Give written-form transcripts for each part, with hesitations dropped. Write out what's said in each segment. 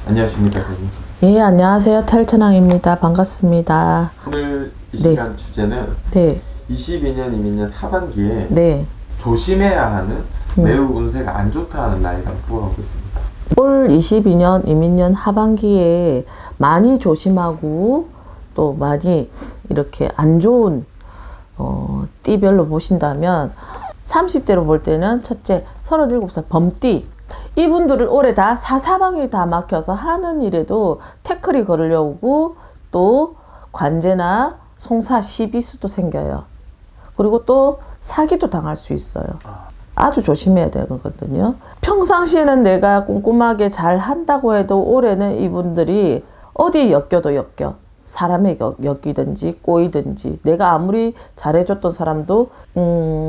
안녕하십니까, 선생님. 예, 안녕하세요. 탈천왕입니다. 반갑습니다. 오늘 이 네. 시간 주제는 네, 22년, 이민년 하반기에 네. 조심해야 하는 매우 운세가 안 좋다는 나이를 뽑아보고 있습니다. 올 22년, 이민년 하반기에 많이 조심하고 또 많이 이렇게 안 좋은 띠별로 보신다면 30대로 볼 때는 첫째 37살 범띠, 이분들은 올해 다 사사방이 다 막혀서 하는 일에도 태클이 걸려오고 또 관제나 송사 시비수도 생겨요. 그리고 또 사기도 당할 수 있어요. 아주 조심해야 되거든요. 평상시에는 내가 꼼꼼하게 잘 한다고 해도 올해는 이분들이 어디에 엮여도 엮여. 사람에 엮이든지 꼬이든지 내가 아무리 잘해줬던 사람도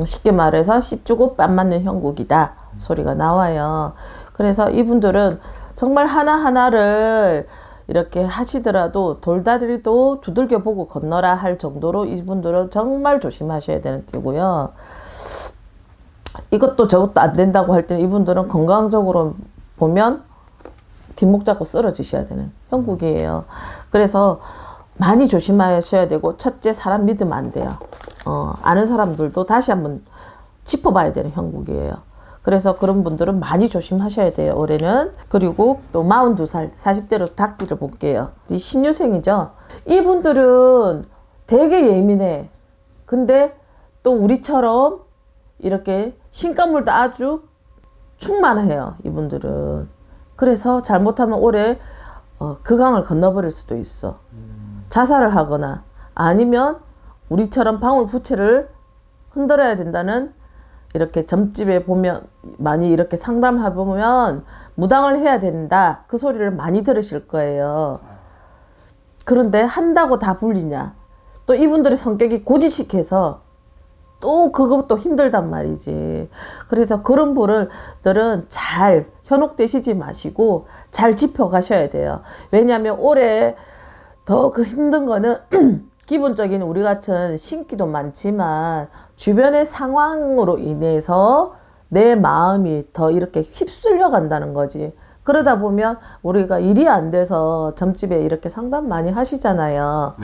쉽게 말해서 씹주고 뺨 맞는 형국이다 소리가 나와요. 그래서 이분들은 정말 하나하나를 이렇게 하시더라도 돌다리도 두들겨 보고 건너라 할 정도로 이분들은 정말 조심하셔야 되는 띠고요. 이것도 저것도 안 된다고 할 때는 이분들은 건강적으로 보면 뒷목 잡고 쓰러지셔야 되는 형국이에요. 그래서 많이 조심하셔야 되고, 첫째 사람 믿으면 안 돼요. 아는 사람들도 다시 한번 짚어봐야 되는 형국이에요. 그래서 그런 분들은 많이 조심하셔야 돼요, 올해는. 그리고 또 42살 40대로 닭띠를 볼게요. 이 신유생이죠. 이분들은 되게 예민해. 근데 또 우리처럼 이렇게 신가물도 아주 충만해요, 이분들은. 그래서 잘못하면 올해 그 강을 건너버릴 수도 있어. 자살을 하거나 아니면 우리처럼 방울부채를 흔들어야 된다는, 이렇게 점집에 보면 많이 이렇게 상담해 보면 무당을 해야 된다 그 소리를 많이 들으실 거예요. 그런데 한다고 다 불리냐? 또 이분들의 성격이 고지식해서 또 그것도 힘들단 말이지. 그래서 그런 분들은 잘 현혹되시지 마시고 잘 짚어가셔야 돼요. 왜냐하면 올해 더 그 힘든 거는 기본적인 우리 같은 신기도 많지만 주변의 상황으로 인해서 내 마음이 더 이렇게 휩쓸려 간다는 거지. 그러다 보면 우리가 일이 안 돼서 점집에 이렇게 상담 많이 하시잖아요.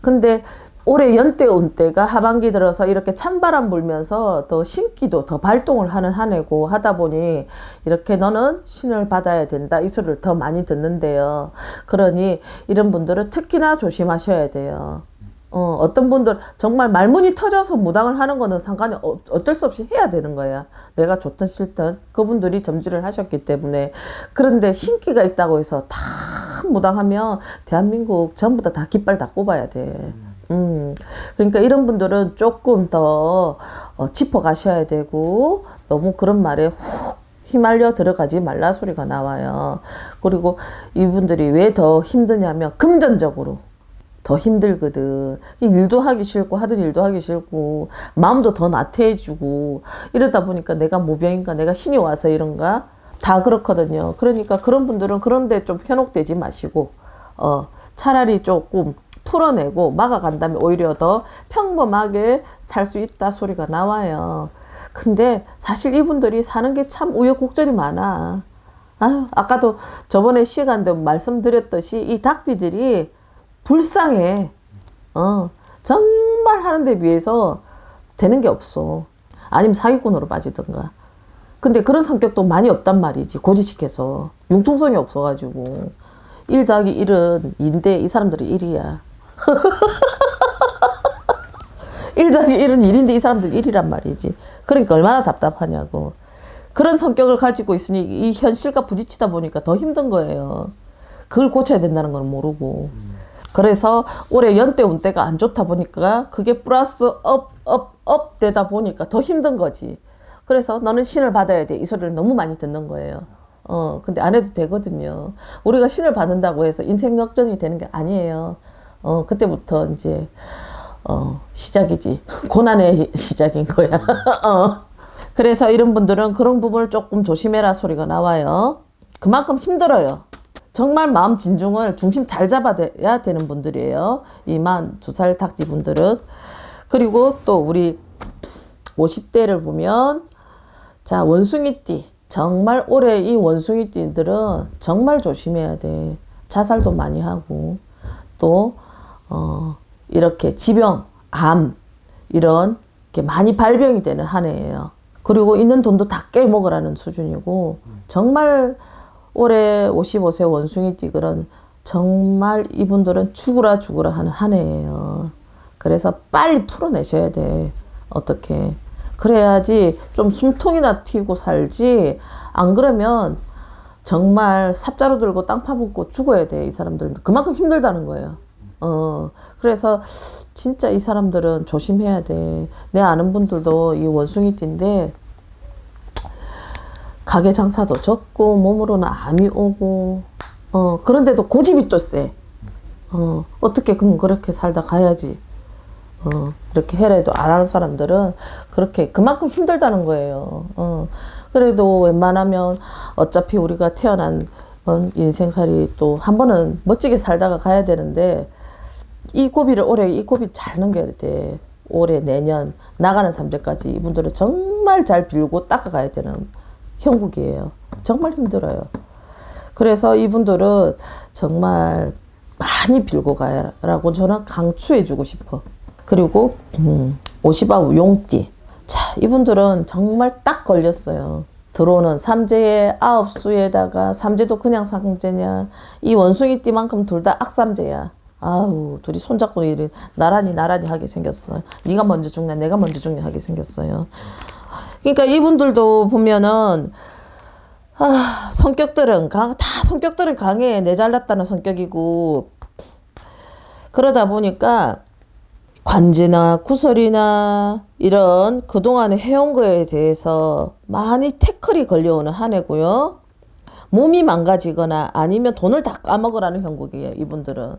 근데 올해 연대 운대가 하반기 들어서 이렇게 찬바람 불면서 더 신기도 더 발동을 하는 한 해고 하다 보니 이렇게 너는 신을 받아야 된다 이 소리를 더 많이 듣는데요. 그러니 이런 분들은 특히나 조심하셔야 돼요. 어떤 분들 정말 말문이 터져서 무당을 하는 거는 상관이 어쩔 수 없이 해야 되는 거야. 내가 좋든 싫든 그분들이 점지를 하셨기 때문에. 그런데 신기가 있다고 해서 다 무당하면 대한민국 전부 다 깃발 다 꼽아야 돼. 그러니까 이런 분들은 조금 더 짚어 가셔야 되고, 너무 그런 말에 훅 휘말려 들어가지 말라 소리가 나와요. 그리고 이분들이 왜 더 힘드냐면 금전적으로 더 힘들거든. 일도 하기 싫고 하던 일도 하기 싫고 마음도 더 나태해지고 이러다 보니까 내가 무병인가 내가 신이 와서 이런가 다 그렇거든요. 그러니까 그런 분들은 그런데 좀 현혹되지 마시고 차라리 조금 풀어내고 막아간다면 오히려 더 평범하게 살 수 있다 소리가 나와요. 근데 사실 이분들이 사는 게 참 우여곡절이 많아. 아까도 저번에 시간도 말씀드렸듯이 이 닭띠들이 불쌍해. 정말 하는 데 비해서 되는 게 없어. 아니면 사기꾼으로 빠지던가. 근데 그런 성격도 많이 없단 말이지. 고지식해서. 융통성이 없어가지고. 1 더하기 1은 2인데 이 사람들이 1이야. 1 더하기 1은 1인데 이 사람들이 1이란 말이지. 그러니까 얼마나 답답하냐고. 그런 성격을 가지고 있으니 이 현실과 부딪히다 보니까 더 힘든 거예요. 그걸 고쳐야 된다는 걸 모르고. 그래서 올해 연대 운대가 안 좋다 보니까 그게 플러스 업 되다 보니까 더 힘든 거지. 그래서 너는 신을 받아야 돼 이 소리를 너무 많이 듣는 거예요. 근데 안 해도 되거든요. 우리가 신을 받는다고 해서 인생 역전이 되는 게 아니에요. 그때부터 이제 시작이지. 고난의 시작인 거야. 그래서 이런 분들은 그런 부분을 조금 조심해라 소리가 나와요. 그만큼 힘들어요. 정말 마음 진중을 중심 잘 잡아야 되는 분들이에요. 이 42살 닭띠 분들은. 그리고 또 우리 50대를 보면 자 원숭이띠 정말 올해 이 원숭이띠들은 정말 조심해야 돼. 자살도 많이 하고 또 이렇게 지병, 암 이런 게 많이 발병이 되는 한 해예요. 그리고 있는 돈도 다 깨먹으라는 수준이고 정말 올해 55세 원숭이띠들은 정말 이분들은 죽으라 하는 한 해예요. 그래서 빨리 풀어내셔야 돼. 어떻게. 그래야지 좀 숨통이나 튀고 살지. 안 그러면 정말 삽자루 들고 땅 파묻고 죽어야 돼. 이 사람들은. 그만큼 힘들다는 거예요. 그래서 진짜 이 사람들은 조심해야 돼. 내 아는 분들도 이 원숭이띠인데 가게 장사도 적고 몸으로는 암이 오고 그런데도 고집이 또 세. 어떻게 그럼 그렇게 살다 가야지. 이렇게 해라도 안 하는 사람들은 그렇게 그만큼 힘들다는 거예요. 그래도 웬만하면 어차피 우리가 태어난 인생살이 또 한 번은 멋지게 살다가 가야 되는데 올해 이 고비 잘 넘겨야 돼. 올해 내년 나가는 3대까지 이분들은 정말 잘 빌고 닦아가야 되는 형국이에요. 정말 힘들어요. 그래서 이분들은 정말 많이 빌고 가라고 저는 강추해주고 싶어. 그리고 50아우 용띠. 자, 이분들은 정말 딱 걸렸어요. 들어오는 삼재의 9수에다가 삼재도 그냥 삼재냐. 이 원숭이띠만큼 둘 다 악삼재야. 아우, 둘이 손잡고 이래 나란히 하게 생겼어. 네가 먼저 죽냐 내가 먼저 죽냐 하게 생겼어요. 그러니까 이분들도 보면은 성격들은 성격들은 강해. 내 잘났다는 성격이고 그러다 보니까 관제나 구설이나 이런 그동안에 해온 거에 대해서 많이 태클이 걸려오는 한 해고요. 몸이 망가지거나 아니면 돈을 다 까먹으라는 형국이에요. 이분들은.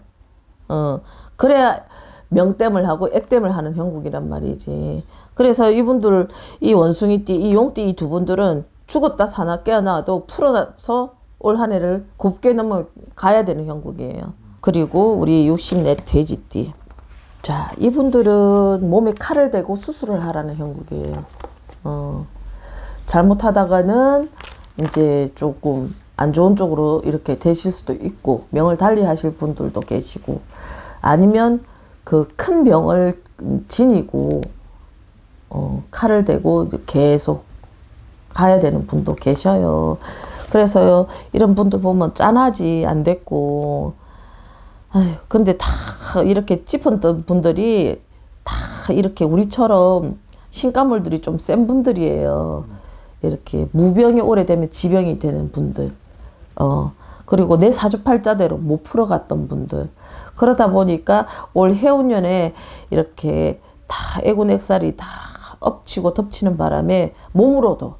그래야 명땜을 하고 액땜을 하는 형국이란 말이지. 그래서 이분들 이 원숭이띠 이 용띠 이 두 분들은 죽었다 사나 깨어나도 풀어서 올 한 해를 곱게 넘어가야 되는 형국이에요. 그리고 우리 64 돼지띠. 자, 이분들은 몸에 칼을 대고 수술을 하라는 형국이에요. 잘못하다가는 이제 조금 안 좋은 쪽으로 이렇게 되실 수도 있고 명을 달리 하실 분들도 계시고 아니면 그 큰 병을 지니고 칼을 대고 계속 가야 되는 분도 계셔요. 그래서요, 이런 분들 보면 짠하지 안 됐고 근데 다 이렇게 짚었던 분들이 다 이렇게 우리처럼 신가물들이 좀 센 분들이에요. 이렇게 무병이 오래되면 지병이 되는 분들. 그리고 내 사주팔자대로 못 풀어갔던 분들. 그러다 보니까 올 해운년에 이렇게 다 애군액살이 다 엎치고 덮치는 바람에 몸으로도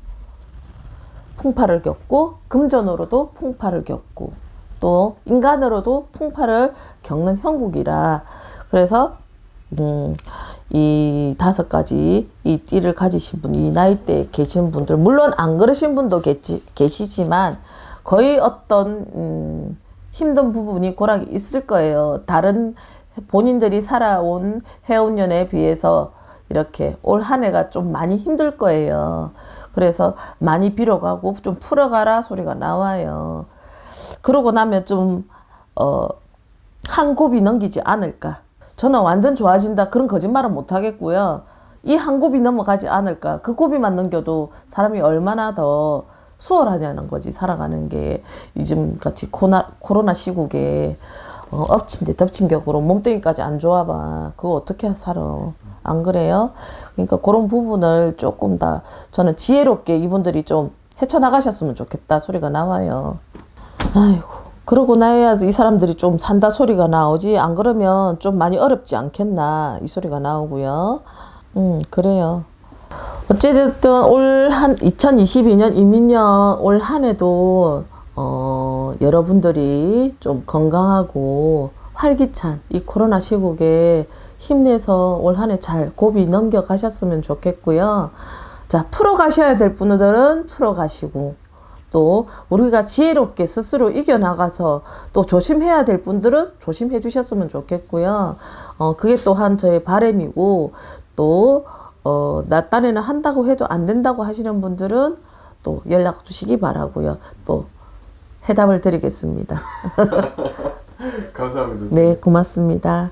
풍파를 겪고 금전으로도 풍파를 겪고 또 인간으로도 풍파를 겪는 형국이라 그래서 이 5가지 이 띠를 가지신 분, 이 나이대에 계신 분들 물론 안 그러신 분도 계시지만 거의 어떤 힘든 부분이 고락이 있을 거예요. 다른 본인들이 살아온 해운년에 비해서 이렇게 올 한 해가 좀 많이 힘들 거예요. 그래서 많이 빌어가고 좀 풀어가라 소리가 나와요. 그러고 나면 좀 한 곱이 넘기지 않을까. 저는 완전 좋아진다 그런 거짓말은 못 하겠고요. 이 한 곱이 넘어가지 않을까. 그 곱이만 넘겨도 사람이 얼마나 더 수월하냐는 거지. 살아가는 게 요즘 같이 코로나 시국에 엎친 데 덮친 격으로 몸뚱이까지 안 좋아봐. 그거 어떻게 살아. 안 그래요? 그러니까 그런 부분을 조금 다 저는 지혜롭게 이분들이 좀 헤쳐나가셨으면 좋겠다 소리가 나와요. 아이고, 그러고 나야 이 사람들이 좀 산다 소리가 나오지. 안 그러면 좀 많이 어렵지 않겠나 이 소리가 나오고요. 그래요. 어쨌든 올 2022년 이민년 올 한 해도 여러분들이 좀 건강하고 활기찬 이 코로나 시국에 힘내서 올 한 해 잘 고비 넘겨가셨으면 좋겠고요. 자, 풀어가셔야 될 분들은 풀어가시고 또 우리가 지혜롭게 스스로 이겨나가서 또 조심해야 될 분들은 조심해 주셨으면 좋겠고요. 그게 또한 저의 바람이고 또 나 딴에는 한다고 해도 안 된다고 하시는 분들은 또 연락 주시기 바라고요. 또 해답을 드리겠습니다. 감사합니다. 네, 고맙습니다.